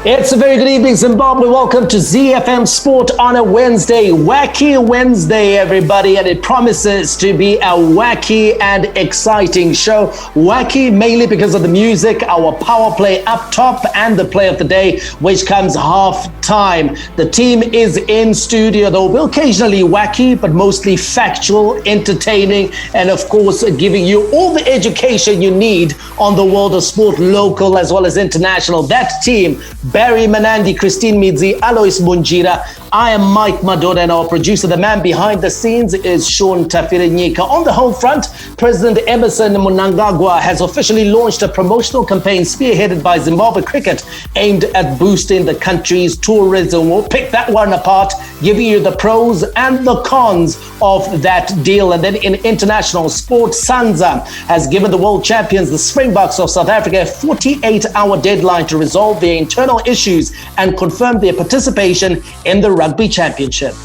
It's a very good evening, Zimbabwe. Welcome to ZiFM Sport on a Wednesday. Wacky Wednesday, everybody, and it promises to be a wacky and exciting show. Wacky mainly because of the music, our power play up top, and the play of the day, which comes half time. The team is in studio, though. We'll occasionally wacky, but mostly factual, entertaining, and of course, giving you all the education you need on the world of sport, local as well as international. That team, Barry Manandi, Christine Midzi, Alois Munjira. I am Mike Madoda, and our producer, the man behind the scenes, is Sean Tafirenyika. On the home front, President Emmerson Mnagangwa has officially launched a promotional campaign spearheaded by Zimbabwe Cricket aimed at boosting the country's tourism. We'll pick that one apart, giving you the pros and the cons of that deal. And then in international sport, SANZAAR has given the world champions, the Springboks of South Africa, a 48-hour deadline to resolve their internal issues and confirm their participation in the Rugby Championship.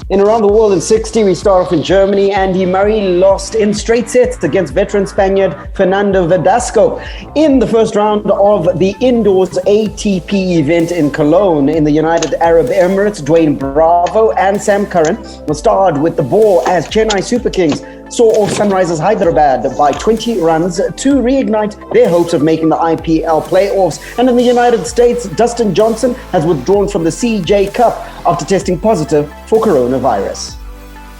In Around the World in 60, we start off in Germany. Andy Murray lost in straight sets against veteran Spaniard Fernando Verdasco in the first round of the indoors ATP event in Cologne in the United Arab Emirates. Dwayne Bravo and Sam Curran were starred with the ball as Chennai Super Kings saw off Sunrisers Hyderabad by 20 runs to reignite their hopes of making the IPL playoffs. And in the United States, Dustin Johnson has withdrawn from the CJ Cup after testing positive for coronavirus.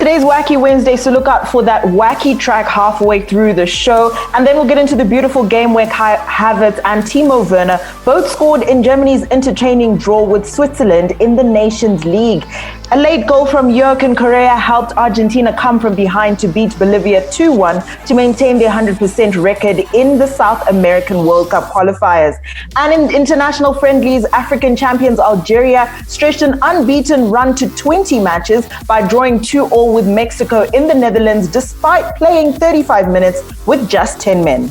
Today's Wacky Wednesday, so look out for that wacky track halfway through the show. And then we'll get into the beautiful game where Kai Havertz and Timo Werner both scored in Germany's entertaining draw with Switzerland in the Nations League. A late goal from Joaquin Correa helped Argentina come from behind to beat Bolivia 2-1 to maintain their 100% record in the South American World Cup qualifiers. And in international friendlies, African champions Algeria stretched an unbeaten run to 20 matches by drawing 2-2 with Mexico in the Netherlands, despite playing 35 minutes with just 10 men.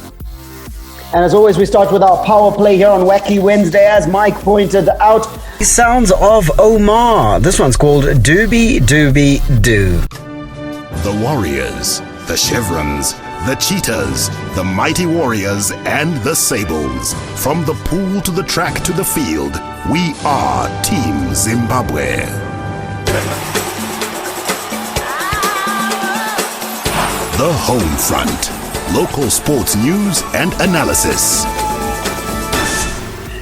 And as always, we start with our power play here on Wacky Wednesday, as Mike pointed out. Sounds of Omar. This one's called Doobie Doobie Doo. The Warriors, the Chevrons, the Cheetahs, the Mighty Warriors, and the Sables. From the pool to the track to the field, we are Team Zimbabwe. The Home Front. Local sports news and analysis.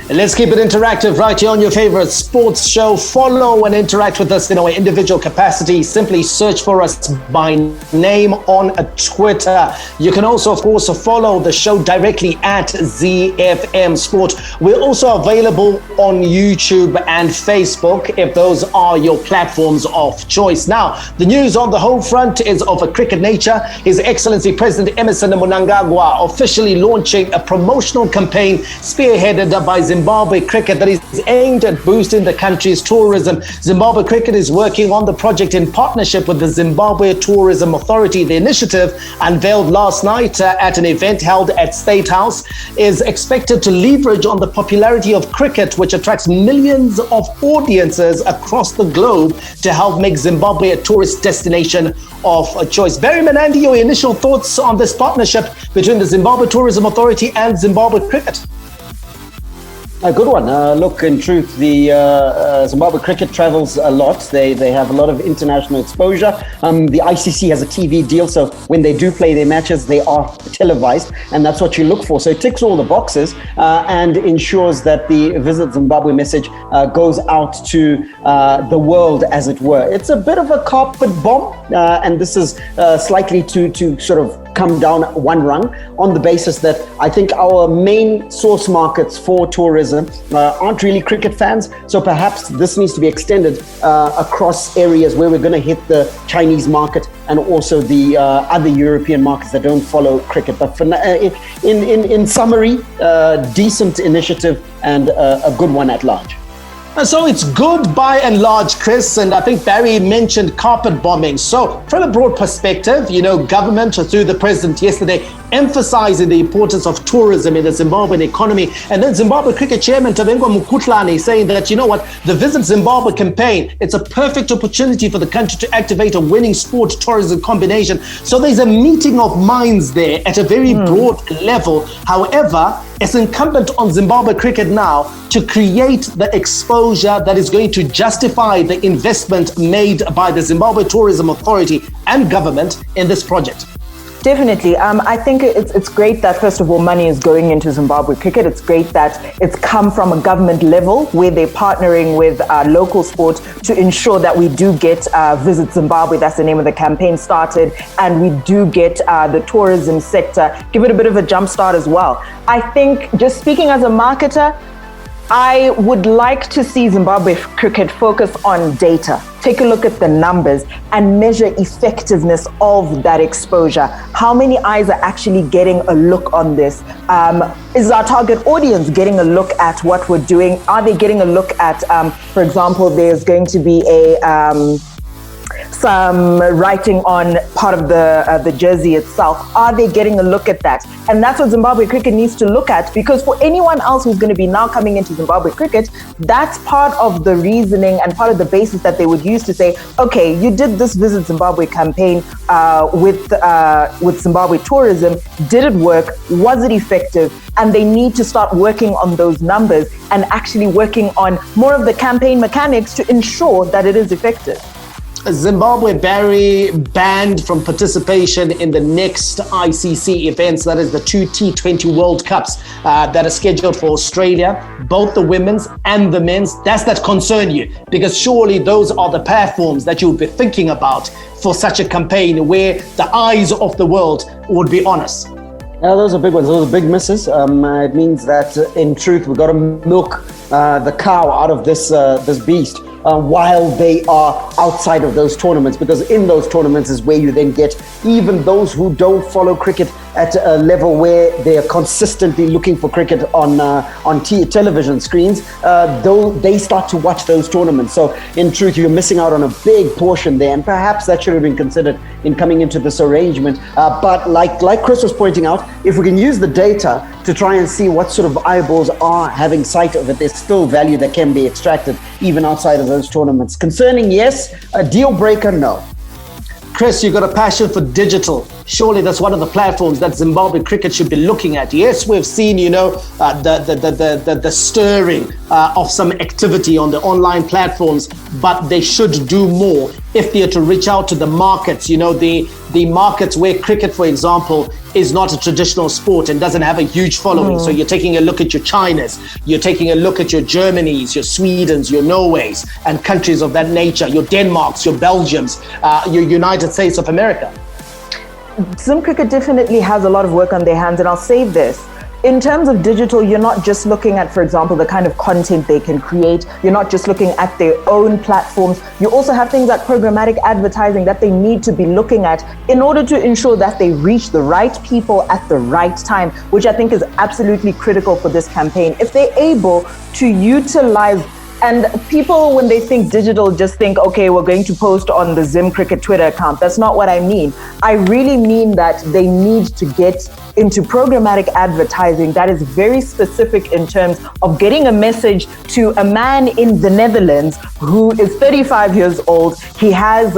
Let's keep it interactive right here on your favorite sports show. Follow and interact with us in our individual capacity. Simply search for us by name on Twitter. You can also, of course, follow the show directly at ZiFM Sport. We're also available on YouTube and Facebook, if those are your platforms of choice. Now, the news on the home front is of a cricket nature. His Excellency President Emmerson Mnagangwa officially launching a promotional campaign spearheaded by Zimbabwe Cricket that is aimed at boosting the country's tourism. Zimbabwe Cricket is working on the project in partnership with the Zimbabwe Tourism Authority. The initiative, unveiled last night at an event held at State House, is expected to leverage on the popularity of cricket, which attracts millions of audiences across the globe, to help make Zimbabwe a tourist destination of choice. Barry Manandi, your initial thoughts on this partnership between the Zimbabwe Tourism Authority and Zimbabwe Cricket? A good one. Look, in truth, the Zimbabwe Cricket travels a lot. They have a lot of international exposure. The ICC has a TV deal, so when they do play their matches, they are televised, and that's what you look for. So it ticks all the boxes and ensures that the Visit Zimbabwe message goes out to the world, as it were. It's a bit of a carpet bomb, and this is slightly to sort of come down one rung on the basis that I think our main source markets for tourism aren't really cricket fans. So perhaps this needs to be extended across areas where we're going to hit the Chinese market and also the other European markets that don't follow cricket. But for, in summary, decent initiative and a good one at large. So it's good by and large, Chris, and I think Barry mentioned carpet bombing. So from a broad perspective, government through the president yesterday emphasizing the importance of tourism in the Zimbabwean economy. And then Zimbabwe Cricket Chairman Tavengwa Mukutlane saying that, you know what, the Visit Zimbabwe campaign, it's a perfect opportunity for the country to activate a winning sport tourism combination. So there's a meeting of minds there at a very broad level. However, it's incumbent on Zimbabwe Cricket now to create the exposure that is going to justify the investment made by the Zimbabwe Tourism Authority and government in this project. Definitely. I think it's great that, first of all, money is going into Zimbabwe Cricket. It's great that it's come from a government level where they're partnering with local sport to ensure that we do get Visit Zimbabwe, that's the name of the campaign, started, and we do get the tourism sector, give it a bit of a jump start as well. I think, just speaking as a marketer, I would like to see Zimbabwe Cricket focus on data. Take a look at the numbers and measure effectiveness of that exposure. How many eyes are actually getting a look on this? Is our target audience getting a look at what we're doing? Are they getting a look at, for example, there's going to be some writing on part of the jersey itself. Are they getting a look at that? And that's what Zimbabwe Cricket needs to look at, because for anyone else who's going to be now coming into Zimbabwe Cricket, that's part of the reasoning and part of the basis that they would use to say, okay, you did this Visit Zimbabwe campaign with Zimbabwe Tourism. Did it work? Was it effective? And they need to start working on those numbers and actually working on more of the campaign mechanics to ensure that it is effective. Zimbabwe banned from participation in the next ICC events, that is the 2 T20 World Cups that are scheduled for Australia, both the women's and the men's. Does that concern you? Because surely those are the platforms that you would be thinking about for such a campaign where the eyes of the world would be on us. Those are big ones. Those are big misses. It means that in truth, we've got to milk the cow out of this beast while they are outside of those tournaments, because in those tournaments is where you then get even those who don't follow cricket at a level where they are consistently looking for cricket on television screens, though they start to watch those tournaments. So in truth, you're missing out on a big portion there, and perhaps that should have been considered in coming into this arrangement. But like Chris was pointing out, if we can use the data to try and see what sort of eyeballs are having sight of it, there's still value that can be extracted even outside of those tournaments. Concerning, yes. A deal breaker, no. Chris, you've got a passion for digital. Surely that's one of the platforms that Zimbabwe Cricket should be looking at. Yes, we've seen, the stirring of some activity on the online platforms, but they should do more if they are to reach out to the markets. The markets where cricket, for example, is not a traditional sport and doesn't have a huge following. So you're taking a look at your Chinas, you're taking a look at your Germanys, your Swedens, your Norways, and countries of that nature, your Denmarks, your Belgiums, your United States of America. Zim Cricket definitely has a lot of work on their hands, and I'll say this. In terms of digital, you're not just looking at, for example, the kind of content they can create. You're not just looking at their own platforms. You also have things like programmatic advertising that they need to be looking at in order to ensure that they reach the right people at the right time, which I think is absolutely critical for this campaign. If they're able to utilize, and people, when they think digital, just think, okay, we're going to post on the Zim Cricket Twitter account. That's not what I mean. I really mean that they need to get into programmatic advertising that is very specific in terms of getting a message to a man in the Netherlands who is 35 years old. He has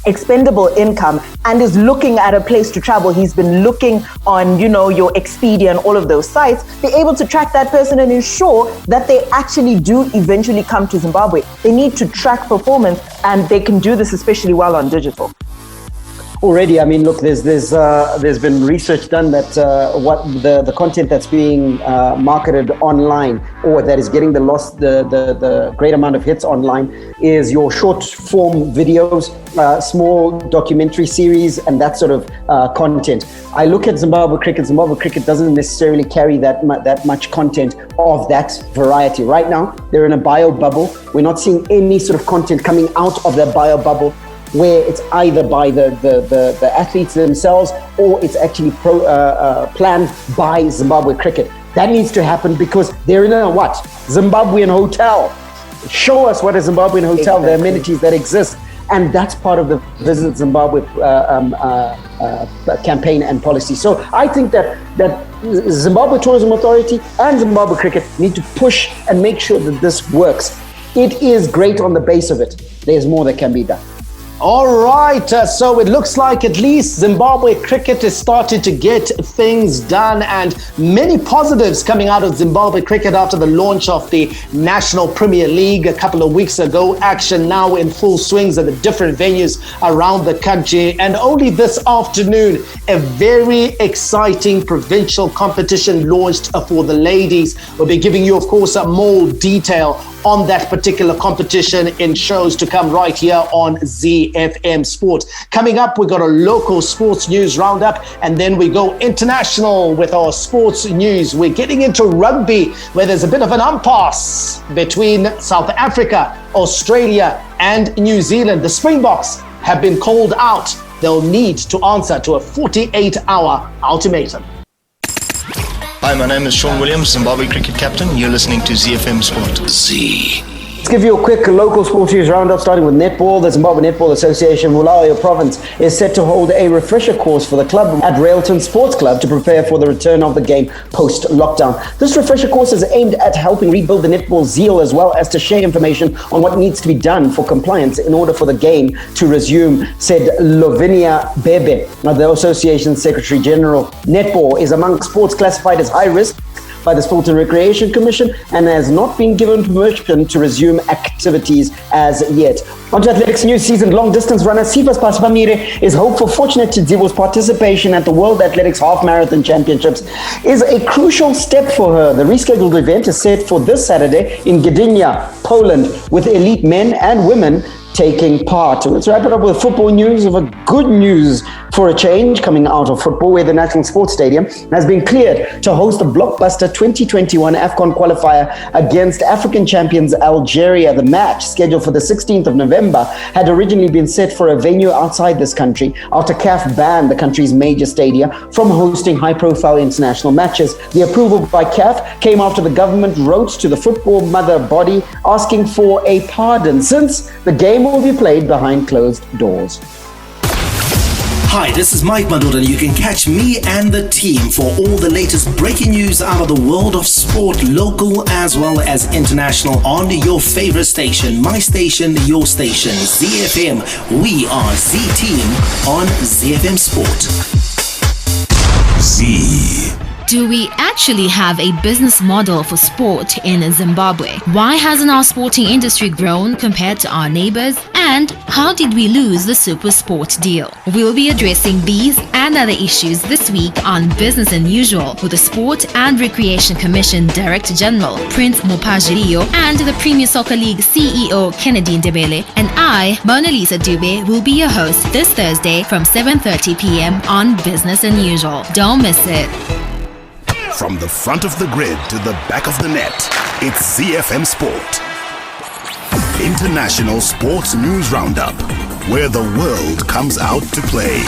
expendable income and is looking at a place to travel. He's been looking on, your Expedia and all of those sites. Be able to track that person and ensure that they actually do eventually come to Zimbabwe. They need to track performance, and they can do this especially well on digital. Already, I mean, look, there's been research done that what the content that's being marketed online, or that is getting the great amount of hits online, is your short form videos, small documentary series, and that sort of content. I look at Zimbabwe Cricket. Zimbabwe Cricket doesn't necessarily carry that much content of that variety. Right now, they're in a bio bubble. We're not seeing any sort of content coming out of that bio bubble, where it's either by the athletes themselves, or it's actually planned by Zimbabwe Cricket. That needs to happen, because they're in a Zimbabwean hotel. Show us what a Zimbabwean hotel, the amenities that exist. And that's part of the Visit Zimbabwe campaign and policy. So I think that Zimbabwe Tourism Authority and Zimbabwe Cricket need to push and make sure that this works. It is great on the base of it. There's more that can be done. All right, so it looks like at least Zimbabwe Cricket is starting to get things done, and many positives coming out of Zimbabwe Cricket after the launch of the National Premier League a couple of weeks ago. Action now in full swings at the different venues around the country, and only this afternoon a very exciting provincial competition launched for the ladies. We'll be giving you, of course, more detail on that particular competition in shows to come right here on ZiFM Sport. Coming up, we've got a local sports news roundup, and then we go international with our sports news. We're getting into rugby, where there's a bit of an impasse between South Africa, Australia, and New Zealand. The Springboks have been called out. They'll need to answer to a 48-hour ultimatum. Hi, my name is Sean Williams, Zimbabwe Cricket Captain. You're listening to ZiFM Sport. Z. Let's give you a quick local sports news roundup, starting with netball. The Zimbabwe Netball Association, Bulawayo Province, is set to hold a refresher course for the club at Railton Sports Club to prepare for the return of the game post-lockdown. This refresher course is aimed at helping rebuild the netball zeal, as well as to share information on what needs to be done for compliance in order for the game to resume, said Lovinia Bebe, the association's Secretary General. Netball is among sports classified as high risk by the Sport and Recreation Commission and has not been given permission to resume activities as yet. On to athletics news. Seasoned long-distance runner Sifas Pasipamire is hopeful Fortunate Chidzibo's participation at the World Athletics Half Marathon Championships is a crucial step for her. The rescheduled event is set for this Saturday in Gdynia, Poland, with elite men and women taking part. Let's wrap it up with football news of a good news for a change coming out of football, where the National Sports Stadium has been cleared to host the blockbuster 2021 AFCON qualifier against African champions Algeria. The match, scheduled for the 16th of November, had originally been set for a venue outside this country after CAF banned the country's major stadia from hosting high-profile international matches. The approval by CAF came after the government wrote to the football mother body asking for a pardon, since the game will be played behind closed doors. Hi, this is Mike Madura, and you can catch me and the team for all the latest breaking news out of the world of sport, local as well as international, on your favorite station, my station, your station, ZiFM. We are Z-Team on ZiFM Sport. Z. Do we actually have a business model for sport in Zimbabwe? Why hasn't our sporting industry grown compared to our neighbors? And how did we lose the Super Sport deal? We'll be addressing these and other issues this week on Business Unusual with the Sport and Recreation Commission Director General Prince Mopajiriyo and the Premier Soccer League CEO Kennedy Ndebele. And I, Mona Lisa Dube, will be your host this Thursday from 7:30 p.m. on Business Unusual. Don't miss it. From the front of the grid to the back of the net, it's ZiFM Sport. International Sports News Roundup, where the world comes out to play.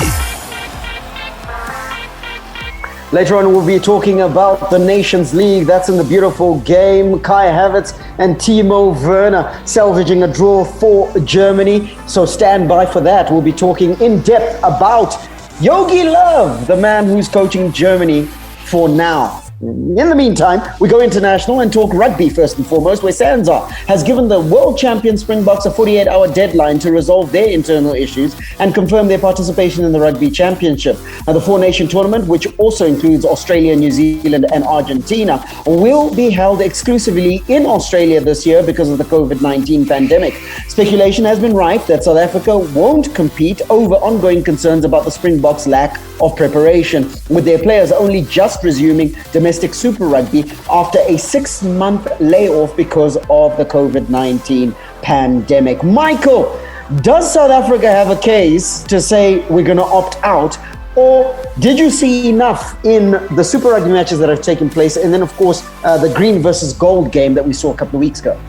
Later on, we'll be talking about the Nations League. That's in the beautiful game. Kai Havertz and Timo Werner salvaging a draw for Germany. So stand by for that. We'll be talking in depth about Yogi Löw, the man who's coaching Germany for now. In the meantime, we go international and talk rugby first and foremost, where SANZAAR has given the world champion Springboks a 48-hour deadline to resolve their internal issues and confirm their participation in the Rugby Championship. Now, the four-nation tournament, which also includes Australia, New Zealand and Argentina, will be held exclusively in Australia this year because of the COVID-19 pandemic. Speculation has been rife that South Africa won't compete over ongoing concerns about the Springboks' lack of preparation, with their players only just resuming domestic Super Rugby after a 6-month layoff because of the COVID-19 pandemic. Michael, does South Africa have a case to say we're going to opt out, or did you see enough in the Super Rugby matches that have taken place, and then of course the green versus gold game that we saw a couple of weeks ago?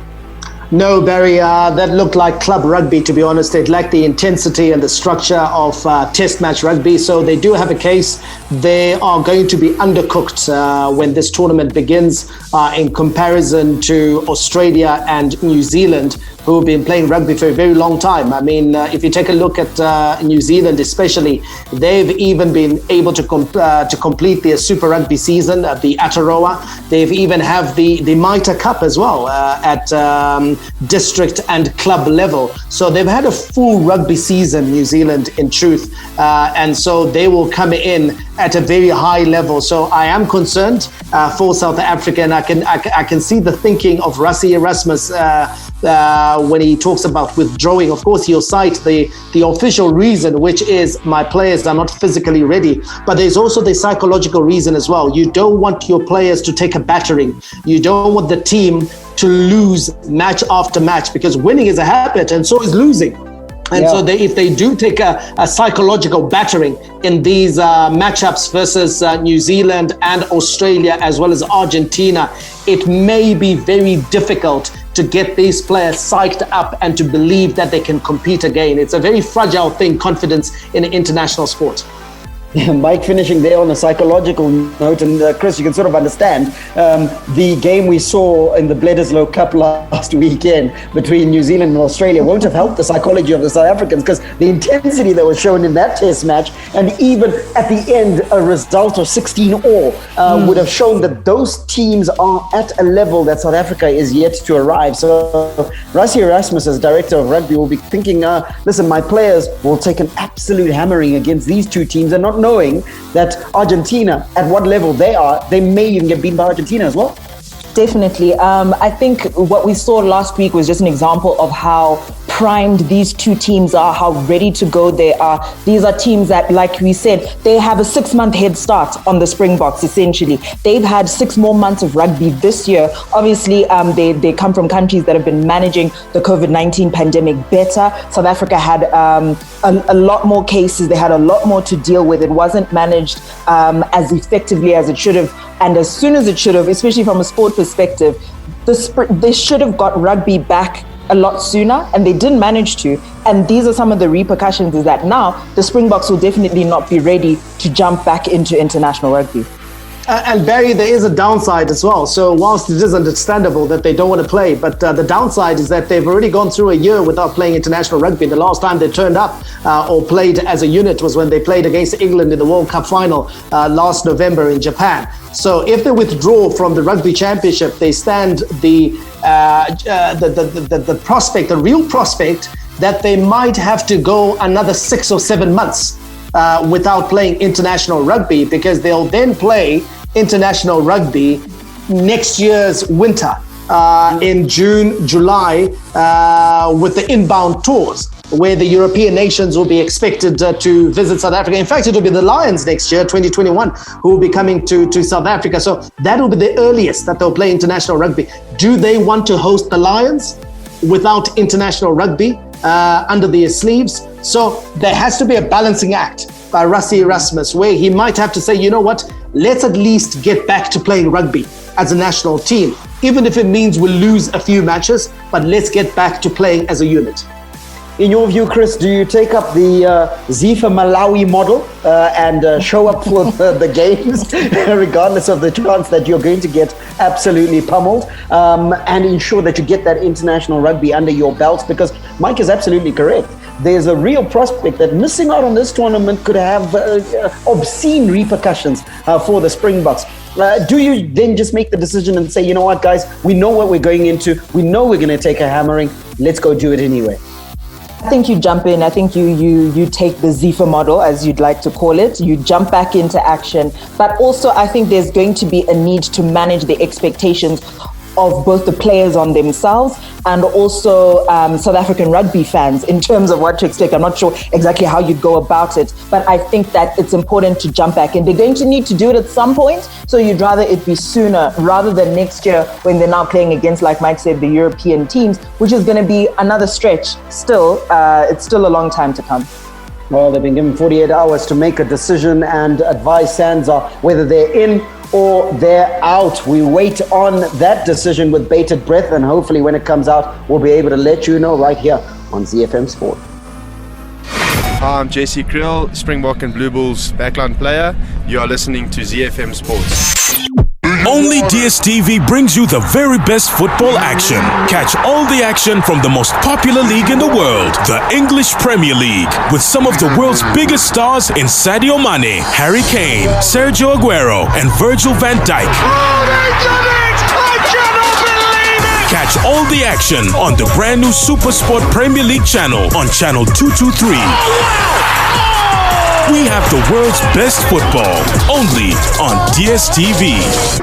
No, Barry, that looked like club rugby, to be honest. It lacked the intensity and the structure of test match rugby. So they do have a case. They are going to be undercooked when this tournament begins. in comparison to Australia and New Zealand, who have been playing rugby for a very long time. I mean, if you take a look at New Zealand especially, they've even been able to complete their Super Rugby season at the Aotearoa. They've even have the Mitre Cup as well at district and club level. So they've had a full rugby season, New Zealand, in truth. And so they will come in at a very high level. So I am concerned for South Africa, and I can see the thinking of Rassie Erasmus when he talks about withdrawing. Of course, he'll cite the official reason, which is my players are not physically ready. But there's also the psychological reason as well. You don't want your players to take a battering. You don't want the team to lose match after match, because winning is a habit and so is losing. And so if they do take a psychological battering in these matchups versus New Zealand and Australia, as well as Argentina, it may be very difficult to get these players psyched up and to believe that they can compete again. It's a very fragile thing, confidence in international sport. Mike finishing there on a psychological note, and Chris, you can sort of understand the game we saw in the Bledisloe Cup last weekend between New Zealand and Australia won't have helped the psychology of the South Africans, because the intensity that was shown in that test match, and even at the end a result of 16-all would have shown that those teams are at a level that South Africa is yet to arrive. So Rassie Erasmus, as director of rugby, will be thinking, listen, my players will take an absolute hammering against these two teams, and not knowing that Argentina, at what level they are, they may even get beaten by Argentina as well. Definitely. I think what we saw last week was just an example of how primed these two teams are, how ready to go they are. These are teams that, like we said, they have a 6-month head start on the Springboks, essentially. They've had 6 more months of rugby this year. Obviously, they come from countries that have been managing the COVID-19 pandemic better. South Africa had a lot more cases. They had a lot more to deal with. It wasn't managed as effectively as it should have, and as soon as it should have, especially from a sport perspective. They should have got rugby back a lot sooner, and they didn't manage to. And these are some of the repercussions, is that now the Springboks will definitely not be ready to jump back into international rugby. And Barry, there is a downside as well. So whilst it is understandable that they don't want to play, but the downside is that they've already gone through a year without playing international rugby. The last time they turned up or played as a unit was when they played against England in the World Cup final last November in Japan. So if they withdraw from the Rugby Championship, they stand the prospect, the real prospect, that they might have to go another 6 or 7 months without playing international rugby, because they'll then play international rugby next year's winter in June, July, with the inbound tours, where the European nations will be expected to visit South Africa. In fact, it will be the Lions next year, 2021, who will be coming to South Africa. So that will be the earliest that they'll play international rugby. Do they want to host the Lions without international rugby under their sleeves? So there has to be a balancing act by Rassie Erasmus, where he might have to say, you know what, let's at least get back to playing rugby as a national team, even if it means we'll lose a few matches, but let's get back to playing as a unit. In your view, Chris, do you take up the ZiFM Malawi model and show up for the games, regardless of the chance that you're going to get absolutely pummeled, and ensure that you get that international rugby under your belt? Because Mike is absolutely correct. There's a real prospect that missing out on this tournament could have obscene repercussions for the Springboks. Do you then just make the decision and say, you know what, guys, we know what we're going into. We know we're going to take a hammering. Let's go do it anyway. I think you jump in. I think you take the ZiFM model, as you'd like to call it. You jump back into action. But also, I think there's going to be a need to manage the expectations of both the players on themselves and also South African rugby fans in terms of what to expect. I'm not sure exactly how you'd go about it, but I think that it's important to jump back in. They're going to need to do it at some point, so you'd rather it be sooner rather than next year when they're now playing against, like Mike said, the European teams, which is going to be another stretch. Still, it's still a long time to come. Well, they've been given 48 hours to make a decision and advise SANZAAR whether they're in or they're out. We wait on that decision with bated breath, and hopefully when it comes out, we'll be able to let you know right here on ZiFM Sport. Hi, I'm JC Kriel, Springbok and Blue Bulls backline player. You are listening to ZiFM Sports. Only DSTV brings you the very best football action. Catch all the action from the most popular league in the world, the English Premier League, with some of the world's biggest stars in Sadio Mane, Harry Kane, Sergio Aguero, and Virgil van Dijk. Oh, they done it! I cannot believe it! Catch all the action on the brand new SuperSport Premier League channel on channel 223. Oh, wow! We have the world's best football, only on DSTV.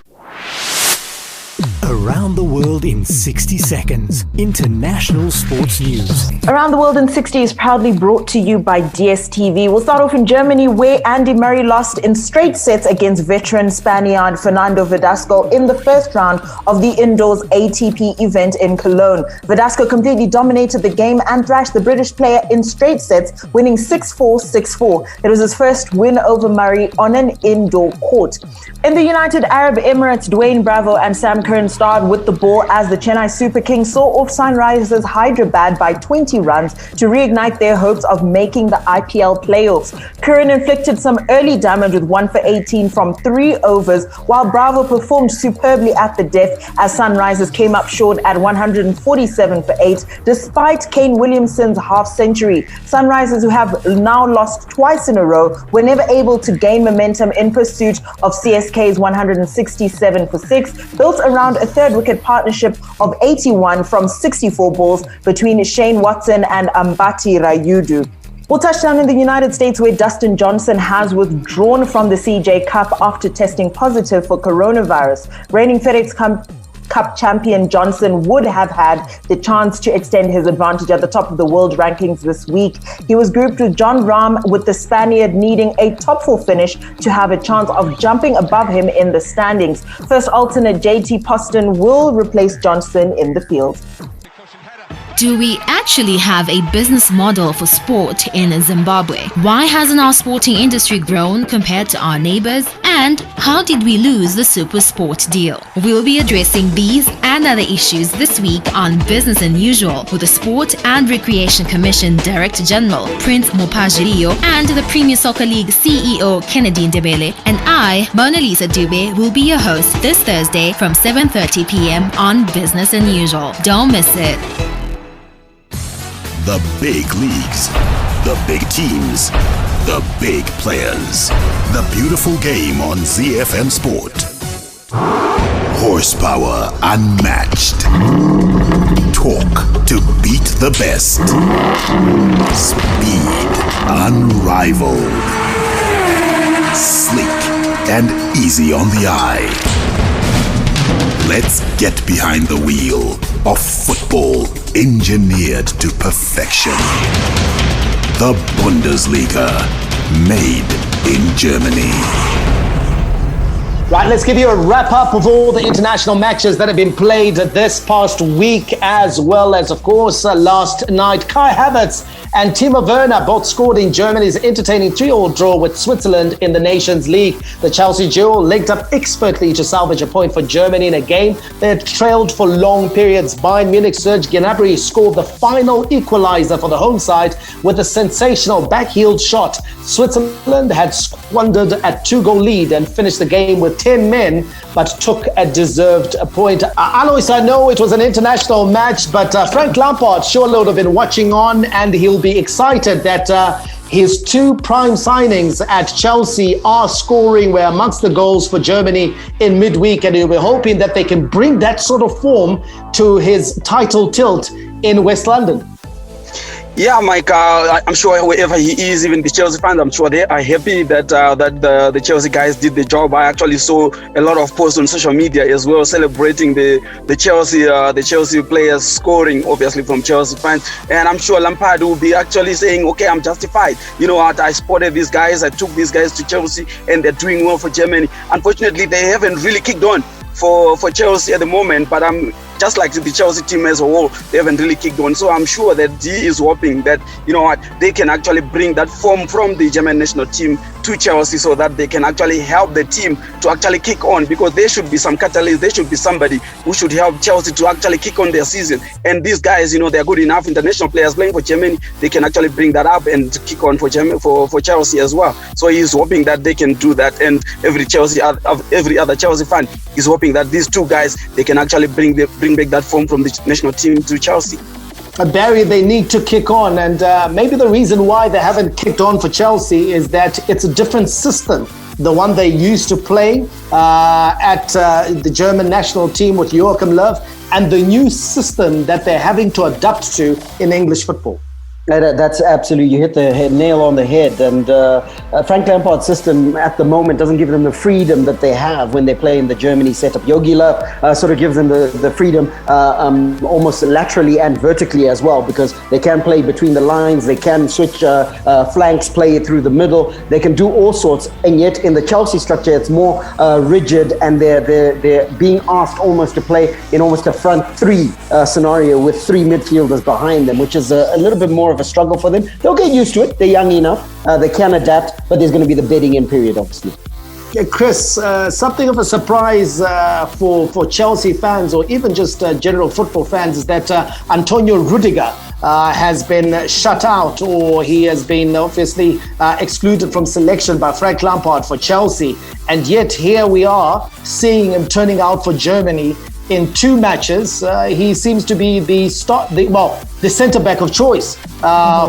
Around the world in 60 seconds. International sports news. Around the World in 60 is proudly brought to you by DSTV. We'll start off in Germany, where Andy Murray lost in straight sets against veteran Spaniard Fernando Verdasco in the first round of the indoors ATP event in Cologne. Verdasco completely dominated the game and thrashed the British player in straight sets, winning 6-4, 6-4. It was his first win over Murray on an indoor court. In the United Arab Emirates, Dwayne Bravo and Sam Curran starred with the ball as the Chennai Super Kings saw off Sunrisers Hyderabad by 20 runs to reignite their hopes of making the IPL playoffs. Curran inflicted some early damage with 1 for 18 from 3 overs, while Bravo performed superbly at the death as Sunrisers came up short at 147 for 8, despite Kane Williamson's half-century. Sunrisers, who have now lost twice in a row, were never able to gain momentum in pursuit of CSK's 167 for 6, built around a third wicket partnership of 81 from 64 balls between Shane Watson and Ambati Rayudu. We'll touch down in the United States, where Dustin Johnson has withdrawn from the CJ Cup after testing positive for coronavirus. Reigning FedEx Cup champion Johnson would have had the chance to extend his advantage at the top of the world rankings this week. He was grouped with John Rahm, with the Spaniard needing a top 4 finish to have a chance of jumping above him in the standings. First alternate JT Poston will replace Johnson in the field. Do we actually have a business model for sport in Zimbabwe? Why hasn't our sporting industry grown compared to our neighbors? And how did we lose the Super Sport deal? We'll be addressing these and other issues this week on Business as Usual with the Sport and Recreation Commission Director General Prince Mopajiriyo and the Premier Soccer League CEO Kennedy Ndebele. And I, Mona Lisa Dube, will be your host this Thursday from 7:30 p.m. on Business as Usual. Don't miss it. The big leagues, the big teams, the big players. The beautiful game on ZiFM Sport. Horsepower unmatched. Torque to beat the best. Speed unrivaled. Sleek and easy on the eye. Let's get behind the wheel of football engineered to perfection. The Bundesliga, made in Germany. Right, let's give you a wrap-up of all the international matches that have been played this past week, as well as, of course, last night. Kai Havertz and Timo Werner both scored in Germany's entertaining 3-3 draw with Switzerland in the Nations League. The Chelsea duo linked up expertly to salvage a point for Germany in a game they had trailed for long periods. Bayern Munich's Serge Gnabry scored the final equalizer for the home side with a sensational back-heeled shot. Switzerland had squandered a 2-goal lead and finished the game with 10 men, but took a deserved point. Alois, I know it was an international match, but Frank Lampard surely would have been watching on, and he'll be excited that his 2 prime signings at Chelsea are scoring, were amongst the goals for Germany in midweek, and he'll be hoping that they can bring that sort of form to his title tilt in West London. Yeah, Mike, I'm sure wherever he is, even the Chelsea fans, I'm sure they are happy that the Chelsea guys did the job. I actually saw a lot of posts on social media as well, celebrating the Chelsea players scoring, obviously from Chelsea fans. And I'm sure Lampard will be actually saying, okay, I'm justified. You know what, I spotted these guys, I took these guys to Chelsea, and they're doing well for Germany. Unfortunately, they haven't really kicked on for Chelsea at the moment, but I'm just like the Chelsea team as a whole, they haven't really kicked on. So I'm sure that he is hoping that, you know what, they can actually bring that form from the German national team to Chelsea so that they can actually help the team to actually kick on, because there should be some catalyst, there should be somebody who should help Chelsea to actually kick on their season. And these guys, they're good enough international players playing for Germany, they can actually bring that up and kick on for Chelsea as well. So he's hoping that they can do that, and every other Chelsea fan is hoping that these two guys, they can actually bring back that form from the national team to Chelsea. Barry, they need to kick on, and maybe the reason why they haven't kicked on for Chelsea is that it's a different system. The one they used to play at the German national team with Joachim Löw, and the new system that they're having to adapt to in English football. That's absolutely, you hit the nail on the head. And Frank Lampard's system at the moment doesn't give them the freedom that they have when they play in the Germany setup. Jogi Löw sort of gives them the freedom almost laterally and vertically as well, because they can play between the lines, they can switch flanks, play it through the middle, they can do all sorts. And yet in the Chelsea structure, it's more rigid, and they're being asked almost to play in almost a front three scenario with three midfielders behind them, which is a little bit more of a struggle for them. They'll get used to it. They're young enough. They can adapt, but there's going to be the bedding in period, obviously. Chris, something of a surprise for Chelsea fans, or even just general football fans, is that Antonio Rudiger has been shut out, or he has been obviously excluded from selection by Frank Lampard for Chelsea. And yet here we are seeing him turning out for Germany in 2 matches. He seems to be the centre-back of choice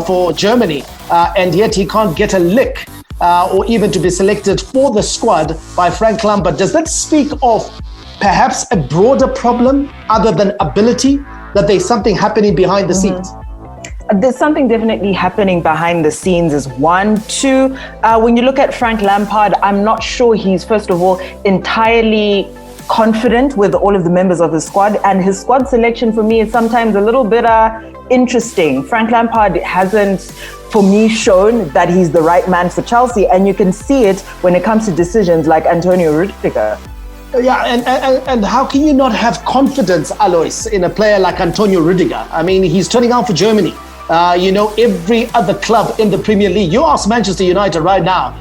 for Germany, and yet he can't get a lick or even to be selected for the squad by Frank Lampard. Does that speak of perhaps a broader problem other than ability, that there's something happening behind the scenes? There's something definitely happening behind the scenes is one. 2, when you look at Frank Lampard, I'm not sure he's, first of all, entirely confident with all of the members of his squad, and his squad selection for me is sometimes a little bit interesting. Frank Lampard hasn't, for me, shown that he's the right man for Chelsea, and you can see it when it comes to decisions like Antonio Rudiger. Yeah, and how can you not have confidence, Alois, in a player like Antonio Rudiger? I mean, he's turning out for Germany. Every other club in the Premier League. You ask Manchester United right now,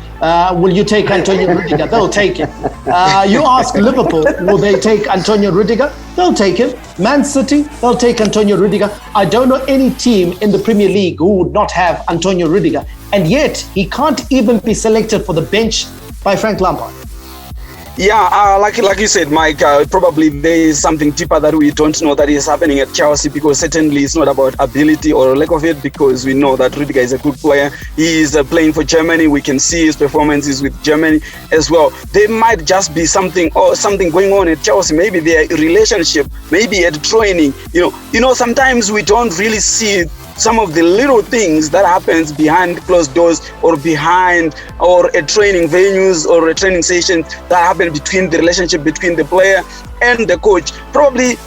will you take Antonio Rudiger? They'll take him. You ask Liverpool, will they take Antonio Rudiger? They'll take him. Man City, they'll take Antonio Rudiger. I don't know any team in the Premier League who would not have Antonio Rudiger. And yet, he can't even be selected for the bench by Frank Lampard. Yeah, like you said, Mike, probably there is something deeper that we don't know that is happening at Chelsea, because certainly it's not about ability or lack of it, because we know that Rudiger is a good player. He is playing for Germany. We can see his performances with Germany as well. There might just be something going on at Chelsea, maybe their relationship, maybe at training. Sometimes we don't really see some of the little things that happens behind closed doors, or at training venues or a training session that happen between the relationship between the player and the coach. Probably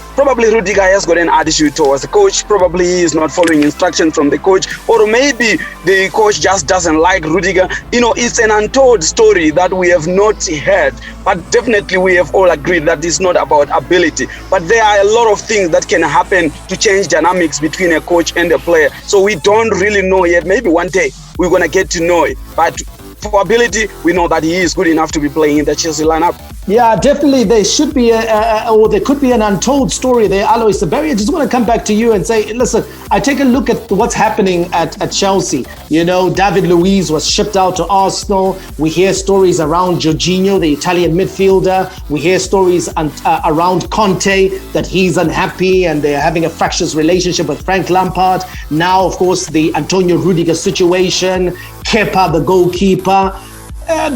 Rudiger has got an attitude towards the coach. Probably he is not following instructions from the coach, or maybe the coach just doesn't like Rudiger. It's an untold story that we have not heard, but definitely we have all agreed that it's not about ability. But there are a lot of things that can happen to change dynamics between a coach and a player. So we don't really know yet. Maybe one day we're going to get to know it. But for ability, we know that he is good enough to be playing in the Chelsea lineup. Yeah, definitely. There should be or there could be an untold story there. Alois, Barry, I just want to come back to you and say, listen, I take a look at what's happening at Chelsea. David Luiz was shipped out to Arsenal. We hear stories around Jorginho, the Italian midfielder. We hear stories around Conte, that he's unhappy and they're having a fractious relationship with Frank Lampard. Now, of course, the Antonio Rudiger situation, Kepa, the goalkeeper.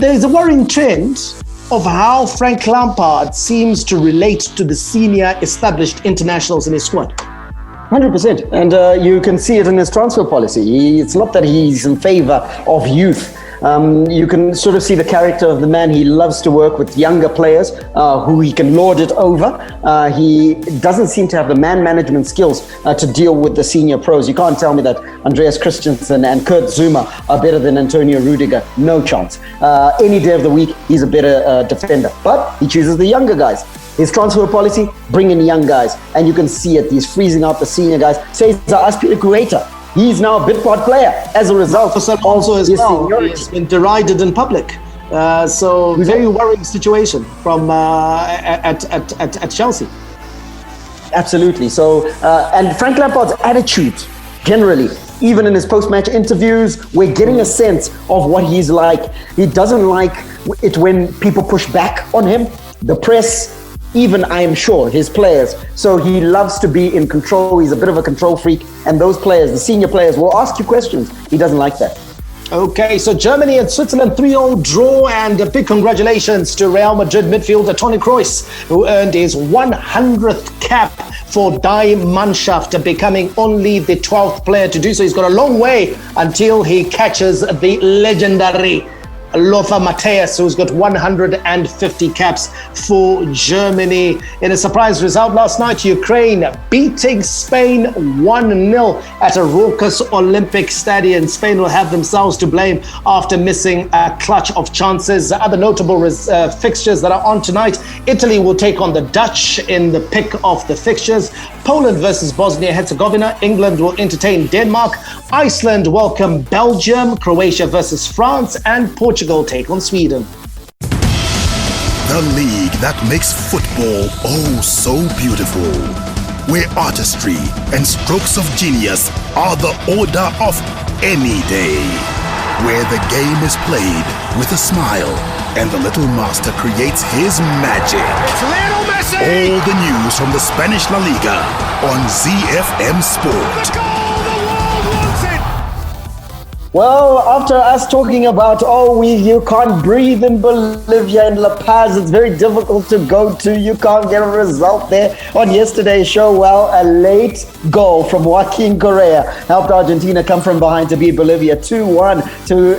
There's a worrying trend of how Frank Lampard seems to relate to the senior established internationals in his squad. 100%. And you can see it in his transfer policy. It's not that he's in favor of youth. You can sort of see the character of the man. He loves to work with younger players who he can lord it over. He doesn't seem to have the man management skills to deal with the senior pros. You can't tell me that Andreas Christensen and Kurt Zuma are better than Antonio Rudiger. No chance. Any day of the week, he's a better defender. But he chooses the younger guys. His transfer policy, bring in young guys. And you can see it. He's freezing out the senior guys. Cesar Azpilicueta He's now a bit part player as a result. Also as well, he's been derided in public. So very worrying situation from at Chelsea. Absolutely. So, and Frank Lampard's attitude, generally, even in his post-match interviews, we're getting a sense of what he's like. He doesn't like it when people push back on him, the press, even, I am sure, his players. So he loves to be in control. He's a bit of a control freak. And those players, the senior players, will ask you questions. He doesn't like that. Okay, so Germany and Switzerland 3-0 draw, and a big congratulations to Real Madrid midfielder Toni Kroos, who earned his 100th cap for Die Mannschaft, becoming only the 12th player to do so. He's got a long way until he catches the legendary Lothar Matthäus, who's got 150 caps for Germany. In a surprise result last night, Ukraine beating Spain 1-0 at a raucous Olympic stadium. Spain will have themselves to blame after missing a clutch of chances. Other notable fixtures that are on tonight: Italy will take on the Dutch in the pick of the fixtures. Poland versus Bosnia-Herzegovina. England will entertain Denmark. Iceland welcome Belgium. Croatia versus France, and Portugal take on Sweden. The league that makes football oh so beautiful, where artistry and strokes of genius are the order of any day, where the game is played with a smile and the little master creates his magic. It's Lionel Messi! All the news from the Spanish La Liga on ZiFM Sport. The goal the world wants it! Well, after us talking about, you can't breathe in Bolivia and La Paz, it's very difficult to go to, you can't get a result there on yesterday's show. Well, a late goal from Joaquin Correa helped Argentina come from behind to beat Bolivia 2-1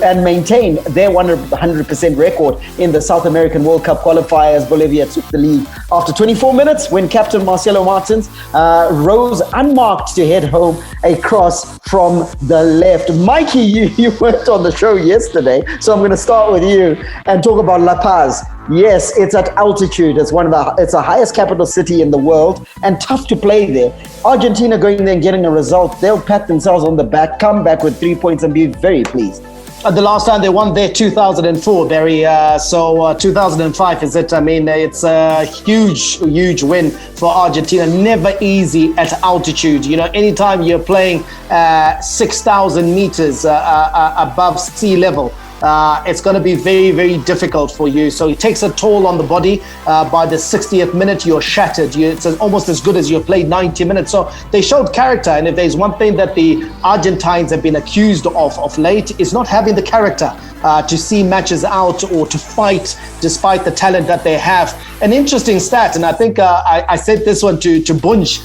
and maintain their 100% record in the South American World Cup qualifiers. Bolivia took the lead after 24 minutes when captain Marcelo Martins rose unmarked to head home a cross from the left. Mikey, you weren't on the show yesterday, so I'm going to start with you and talk about La Paz. Yes, it's at altitude. It's the highest capital city in the world, and tough to play there. Argentina going there and getting a result, they'll pat themselves on the back, come back with 3 points and be very pleased. The last time they won there, 2004, Barry. So 2005 is it? I mean, it's a huge win for Argentina. Never easy at altitude. You know, anytime you're playing 6,000 meters above sea level, it's going to be very difficult for you. So it takes a toll on the body. By the 60th minute, you're shattered. It's almost as good as you played 90 minutes. So they showed character. And if there's one thing that the Argentines have been accused of late, is not having the character to see matches out or to fight despite the talent that they have. An interesting stat, and I think I said this one to Bunj.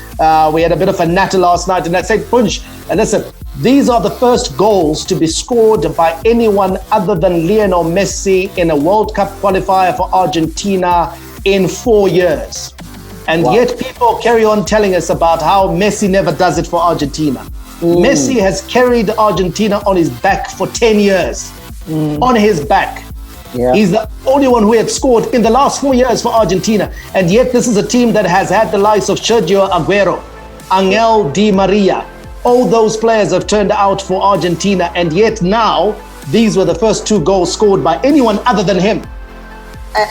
We had a bit of a natter last night, and I said, Bunj, and listen, these are the first goals to be scored by anyone other than Lionel Messi in a World Cup qualifier for Argentina in 4 years. And yet people carry on telling us about how Messi never does it for Argentina. Messi has carried Argentina on his back for 10 years. On his back. Yeah. He's the only one who had scored in the last 4 years for Argentina. And yet this is a team that has had the likes of Sergio Aguero, Angel Di Maria. All those players have turned out for Argentina, and yet now these were the first 2 goals scored by anyone other than him.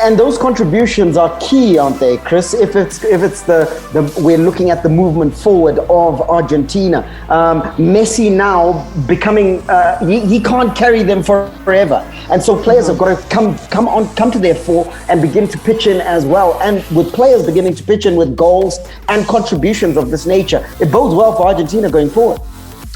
And those contributions are key, aren't they, Chris? If it's the we're looking at the movement forward of Argentina. Messi now becoming he can't carry them forever, and so players have got to come to their fore and begin to pitch in as well. And with players beginning to pitch in with goals and contributions of this nature, it bodes well for Argentina going forward.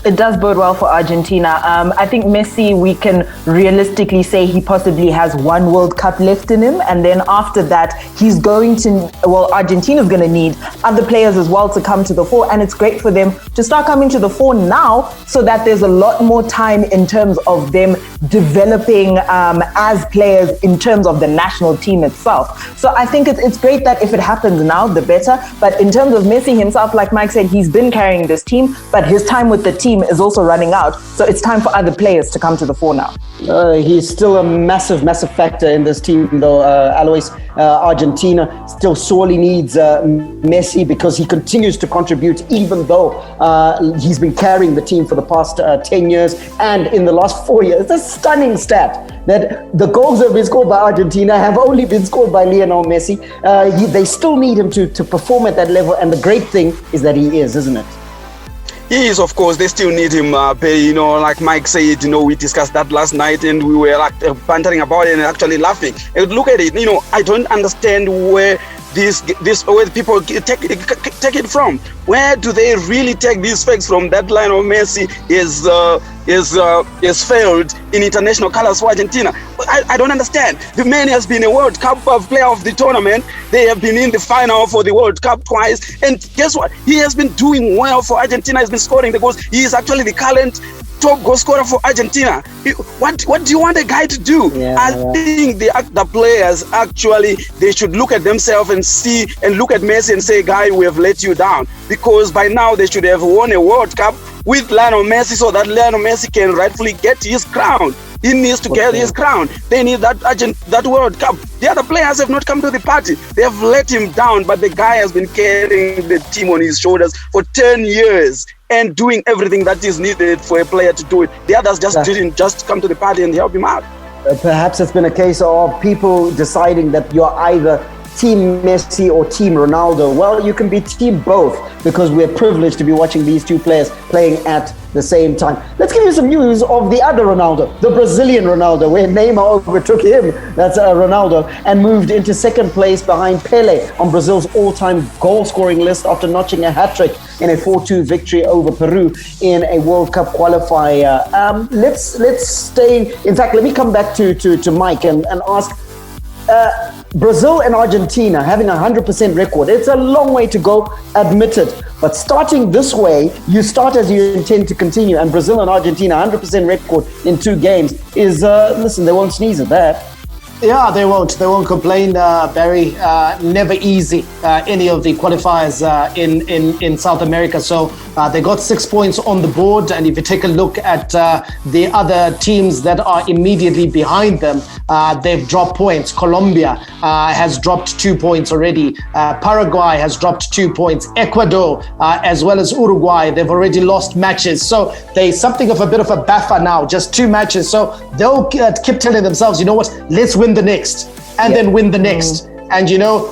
It does bode well for Argentina. I think Messi, we can realistically say he possibly has 1 World Cup left in him. And then after that, Argentina's going to need other players as well to come to the fore. And it's great for them to start coming to the fore now, so that there's a lot more time in terms of them developing as players in terms of the national team itself. So I think it's great that if it happens now, the better. But in terms of Messi himself, like Mike said, he's been carrying this team, but his time with the team team is also running out. So it's time for other players to come to the fore now. He's still a massive factor in this team, though. Alois, Argentina still sorely needs Messi, because he continues to contribute, even though he's been carrying the team for the past 10 years. And in the last 4 years, it's a stunning stat that the goals that have been scored by Argentina have only been scored by Lionel Messi. They still need him to perform at that level. And the great thing is that he is, isn't it? He is, of course. They still need him. Like Mike said, we discussed that last night, and we were like bantering about it and actually laughing. And look at it. I don't understand where where people take it from. Where do they really take these facts from? That line of Messi is failed in international colors for Argentina. I don't understand. The man has been a World Cup player of the tournament. They have been in the final for the World Cup twice. And guess what? He has been doing well for Argentina. He's been scoring the goals. He is actually the current top goal scorer for Argentina. What do you want a guy to do? I think the players actually, they should look at themselves and see and look at Messi and say, guy, we have let you down. Because by now they should have won a World Cup with Lionel Messi, so that Lionel Messi can rightfully get his crown. He needs to get his crown. They need that World Cup. The other players have not come to the party. They have let him down, but the guy has been carrying the team on his shoulders for 10 years and doing everything that is needed for a player to do it. The others didn't just come to the party and help him out. Perhaps it's been a case of people deciding that you're either Team Messi or Team Ronaldo. Well, you can be team both, because we're privileged to be watching these two players playing at the same time. Let's give you some news of the other Ronaldo, the Brazilian Ronaldo, where Neymar overtook him, that's Ronaldo, and moved into second place behind Pele on Brazil's all-time goal-scoring list after notching a hat-trick in a 4-2 victory over Peru in a World Cup qualifier. Let's stay. In fact, let me come back to Mike and ask. Brazil and Argentina having a 100% record. It's a long way to go, admitted. But starting this way, you start as you intend to continue. And Brazil and Argentina, 100% record in 2 games is, listen, they won't sneeze at that. Yeah, they won't complain, Barry. Never easy, any of the qualifiers in South America. So they got 6 points on the board. And if you take a look at the other teams that are immediately behind them, they've dropped points. Colombia has dropped 2 points already. Paraguay has dropped 2 points. Ecuador, as well as Uruguay, they've already lost matches. So there's something of a bit of a buffer now, just 2 matches. So they'll keep telling themselves, you know what, let's win the next and then win the next. And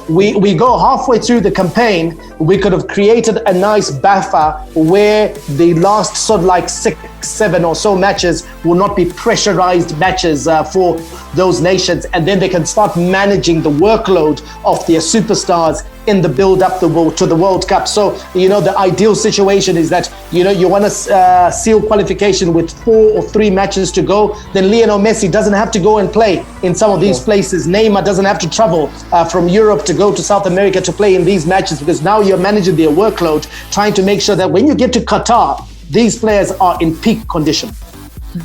we go halfway through the campaign, we could have created a nice buffer where the last sort of like 6, 7 or so matches will not be pressurized matches for those nations, and then they can start managing the workload of their superstars in the build up to the World Cup. So, the ideal situation is that, you want to seal qualification with 4 or 3 matches to go. Then Lionel Messi doesn't have to go and play in some of these places. Neymar doesn't have to travel from Europe to go to South America to play in these matches, because now you're managing their workload, trying to make sure that when you get to Qatar, these players are in peak condition.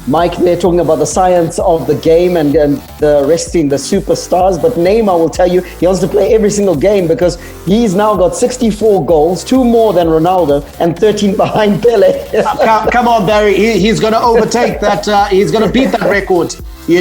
Mike, they're talking about the science of the game and the resting the superstars, but Neymar will tell you he wants to play every single game, because he's now got 64 goals, 2 more than Ronaldo and 13 behind Pele. Come on, Barry, he's going to overtake that, he's going to beat that record. He's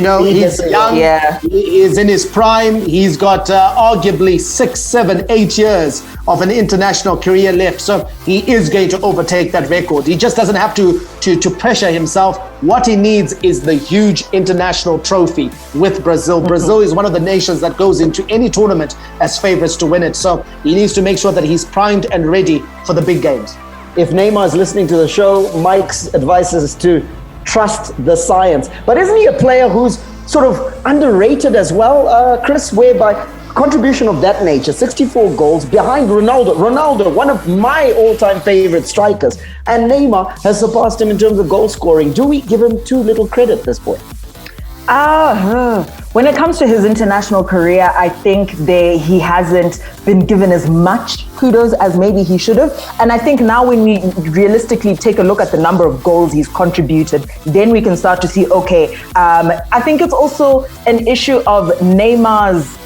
young, he is in his prime, he's got arguably 6, 7, 8 years of an international career left, so he is going to overtake that record. He just doesn't have to pressure himself. What he needs is the huge international trophy with Brazil. Brazil is one of the nations that goes into any tournament as favorites to win it, so he needs to make sure that he's primed and ready for the big games. If Neymar is listening to the show, Mike's advice is to trust the science. But isn't he a player who's sort of underrated as well, Chris, whereby contribution of that nature, 64 goals behind Ronaldo, one of my all-time favorite strikers, and Neymar has surpassed him in terms of goal scoring. Do we give him too little credit at this point? When it comes to his international career, I think he hasn't been given as much kudos as maybe he should have. And I think now when we realistically take a look at the number of goals he's contributed, then we can start to see, okay, I think it's also an issue of Neymar's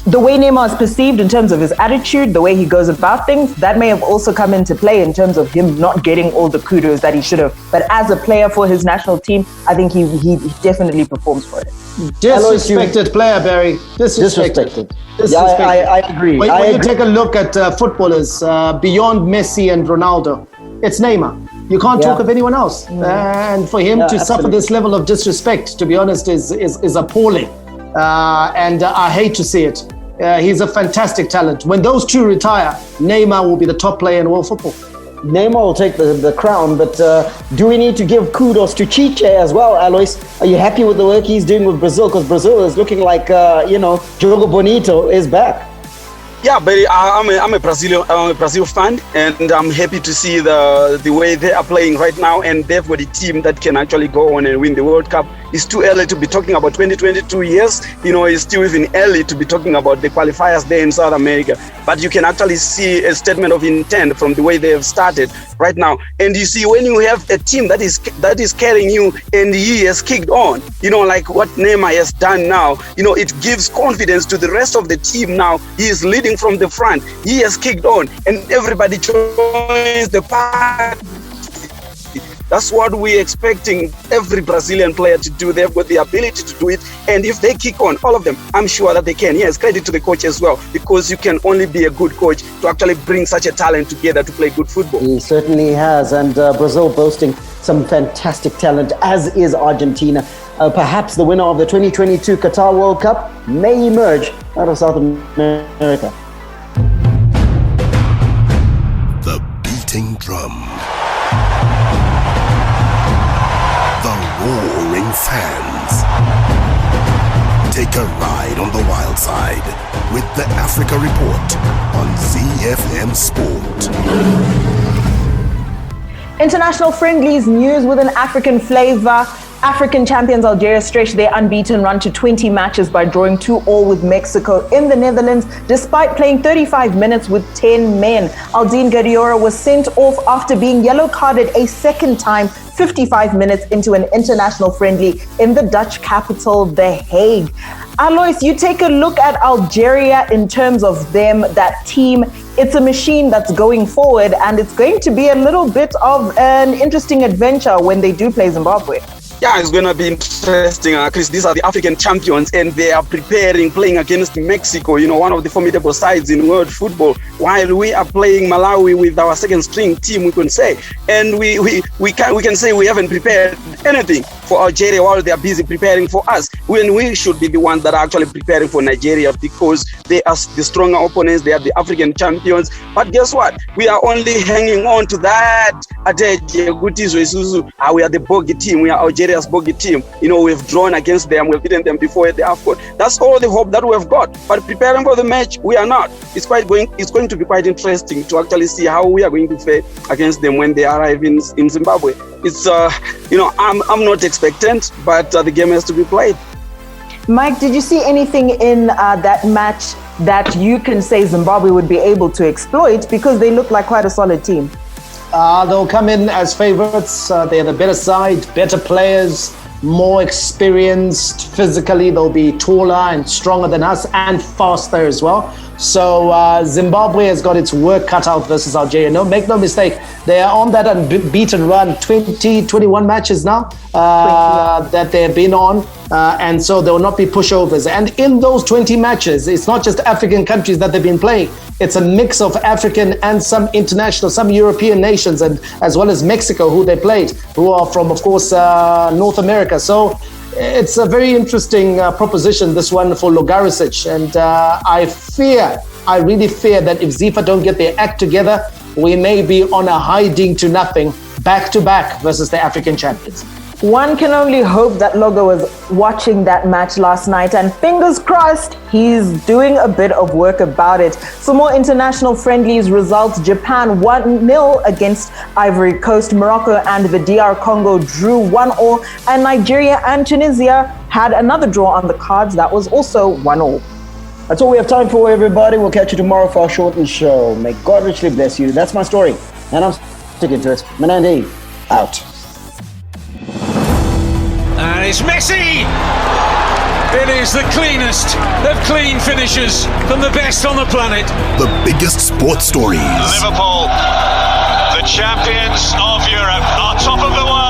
the way Neymar is perceived in terms of his attitude, the way he goes about things, that may have also come into play in terms of him not getting all the kudos that he should have. But as a player for his national team, I think he definitely performs for it. Disrespected player, Barry. Disrespected. Yeah, I agree. When you take a look at footballers beyond Messi and Ronaldo, it's Neymar. You can't talk of anyone else. And for him to suffer this level of disrespect, to be honest, is appalling. And I hate to see it. He's a fantastic talent. When those two retire, Neymar will be the top player in world football. Neymar will take the crown, but do we need to give kudos to Chiche as well, Alois? Are you happy with the work he's doing with Brazil? Because Brazil is looking like, Jogo Bonito is back. Yeah, but I'm a Brazil fan, and I'm happy to see the way they are playing right now, and they've got a team that can actually go on and win the World Cup. It's too early to be talking about 2022 years. It's still even early to be talking about the qualifiers there in South America. But you can actually see a statement of intent from the way they have started right now. And you see, when you have a team that is carrying you and he has kicked on, like what Neymar has done now, it gives confidence to the rest of the team now. He is leading from the front. He has kicked on and everybody joins the party. That's what we're expecting every Brazilian player to do. They've got the ability to do it. And if they kick on, all of them, I'm sure that they can. Yes, credit to the coach as well, because you can only be a good coach to actually bring such a talent together to play good football. He certainly has. And Brazil boasting some fantastic talent, as is Argentina. Perhaps the winner of the 2022 Qatar World Cup may emerge out of South America. The beating drum. Roaring fans. Take a ride on the wild side with the Africa Report on ZiFM Sport. International friendlies news with an African flavor. African champions Algeria stretched their unbeaten run to 20 matches by drawing 2-2 with Mexico in the Netherlands, despite playing 35 minutes with 10 men. Aldine Guerrero was sent off after being yellow carded a second time 55 minutes into an international friendly in the Dutch capital, The Hague. Alois, you take a look at Algeria in terms of them, that team. It's a machine that's going forward, and it's going to be a little bit of an interesting adventure when they do play Zimbabwe. Yeah, it's going to be interesting, Chris. These are the African champions, and they are playing against Mexico, one of the formidable sides in world football, while we are playing Malawi with our second string team, we can say. And we can say we haven't prepared anything for Algeria while they are busy preparing for us, when we should be the ones that are actually preparing for Nigeria, because they are the stronger opponents, they are the African champions. But guess what? We are only hanging on to that. We are the bogey team. We are Algeria's bogey team. We've drawn against them. We've beaten them before at the AFCON. That's all the hope that we've got. But preparing for the match, we are not. It's going to be quite interesting to actually see how we are going to fare against them when they arrive in Zimbabwe. It's I'm not expectant, but the game has to be played. Mike, did you see anything in that match that you can say Zimbabwe would be able to exploit, because they look like quite a solid team? They'll come in as favorites. They're the better side, better players, more experienced physically. They'll be taller and stronger than us, and faster as well. So Zimbabwe has got its work cut out versus Algeria. Make no mistake, they are on that unbeaten run, 21 matches now that they've been on. And so there will not be pushovers. And in those 20 matches, it's not just African countries that they've been playing. It's a mix of African and some international, some European nations, and as well as Mexico, who they played, who are from, of course, North America. So it's a very interesting proposition, this one for Logarisic. And I really fear that if ZIFA don't get their act together, we may be on a hiding to nothing back-to-back versus the African champions. One can only hope that Logo was watching that match last night, and fingers crossed he's doing a bit of work about it. Some more international friendlies results: Japan 1-0 against Ivory Coast, Morocco and the DR Congo drew 1-1, and Nigeria and Tunisia had another draw on the cards that was also 1-1. That's all we have time for, everybody. We'll catch you tomorrow for our shortened show. May God richly bless you. That's my story, and I'm sticking to it. Manandi, out. And it's Messi! It is the cleanest of clean finishes from the best on the planet. The biggest sports stories. Liverpool, the champions of Europe, are top of the world.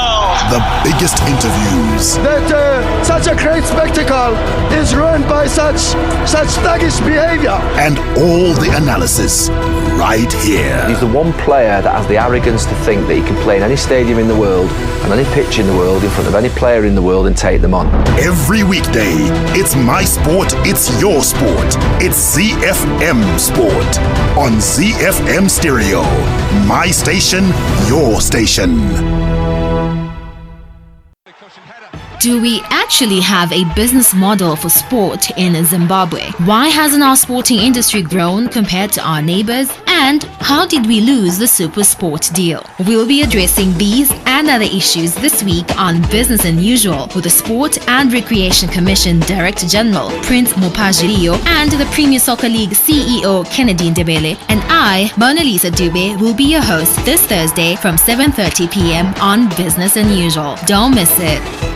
The biggest interviews. That such a great spectacle is ruined by such thuggish behavior. And all the analysis right here. He's the one player that has the arrogance to think that he can play in any stadium in the world and any pitch in the world in front of any player in the world and take them on. Every weekday, it's my sport, it's your sport. It's ZiFM Sport on ZiFM Stereo. My station, your station. Do we actually have a business model for sport in Zimbabwe? Why hasn't our sporting industry grown compared to our neighbors? And how did we lose the Super Sport deal? We'll be addressing these and other issues this week on Business Unusual with the Sport and Recreation Commission Director General Prince Mopajiriyo and the Premier Soccer League CEO Kennedy Ndebele. And I, Mona Lisa Dube, will be your host this Thursday from 7:30 p.m. on Business Unusual. Don't miss it.